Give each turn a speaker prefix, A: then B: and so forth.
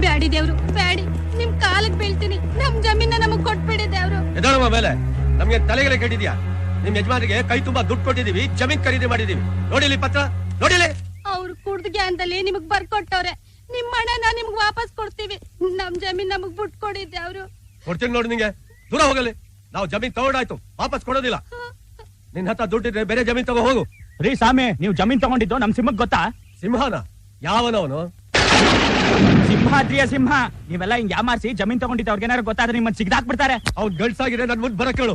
A: ಬ್ಯಾಡಿ ದೇವ್ರು ಬ್ಯಾಡಿ, ನಿಮ್ ಕಾಲಕ್ ಬೀಳ್ತೀನಿ. ನಮ್ ಜಮೀನ ನಮಗ್ ಕೊಟ್ಬಿಡಿ ದೇವ್ರು.
B: ಎದಳಮ್ಮ ಮೇಲೆ, ನಮ್ಗೆ ತಲೆಗೆಲೆ ಕೆಟ್ಟಿದ್ಯಾ? ನಿಮ್ ಯಜಮಾನಿಗೆ ಕೈ ತುಂಬಾ ದುಡ್ಡು ಕೊಟ್ಟಿದೀವಿ, ಜಮೀನ್ ಖರೀದಿ ಮಾಡಿದೀವಿ. ನೋಡಿಲಿ ಪತ್ರ, ನೋಡಿಲಿ.
A: ಅವ್ರು ಕುಡ್ದ ಗ್ಯಾನ್ದಲ್ಲಿ ನಿಮಗ್ ಬರ್ಕೊಟ್ಟವ್ರೆ. ನಿಮ್ ಹಣನ ನಿಮ್ಗ್ ವಾಪಸ್ ಕೊಡ್ತೀವಿ. ನಮ್ ಜಮೀನ್ ನಮಗ್ ಬಿಟ್ ಕೊಡಿ ದೇವ್ರು.
B: ಕೊಡ್ತೀನಿ ನೋಡಿ ನಿಂಗೆ, ದೂರ ಹೋಗಲಿ. ನಾವು ಜಮೀನ್ ತಗೊಂಡಾಯ್ತು, ವಾಪಸ್ ಕೊಡೋದಿಲ್ಲ. ನಿನ್ ಹತ್ರ ದುಡ್ಡಿದ್ರೆ ಬೇರೆ ಜಮೀನ್ ತಗೋ ಹೋಗು.
C: ರೀ ಸ್ವಾಮಿ, ನೀವು ಜಮೀನ್ ತಗೊಂಡಿದ್ದು ನಮ್ ಸಿಂಹಕ್ ಗೊತ್ತಾ?
B: ಸಿಂಹನ? ಯಾವನವನು?
C: ಸಿಂಹಾದ್ರಿಯ ಸಿಂಹ. ನೀವೆಲ್ಲ ಹಿಂಗ್ ಯಾಮಾರಿಸಿ ಜಮೀನ್ ತಗೊಂಡಿದ್ದು ಅವ್ರಿಗೆ ಏನಾರು ಗೊತ್ತಾದ್ರೆ ನಿಮ್ಮನ್ನ ಸಿಗ್ದಾಕ್ಬಿಡ್ತಾರೆ.
B: ಅವ್ನ್ ಗಳ್ಸಾಗಿದೆ, ನನ್ ಮುಂದ್ ಬರಕ್ ಹೇಳು.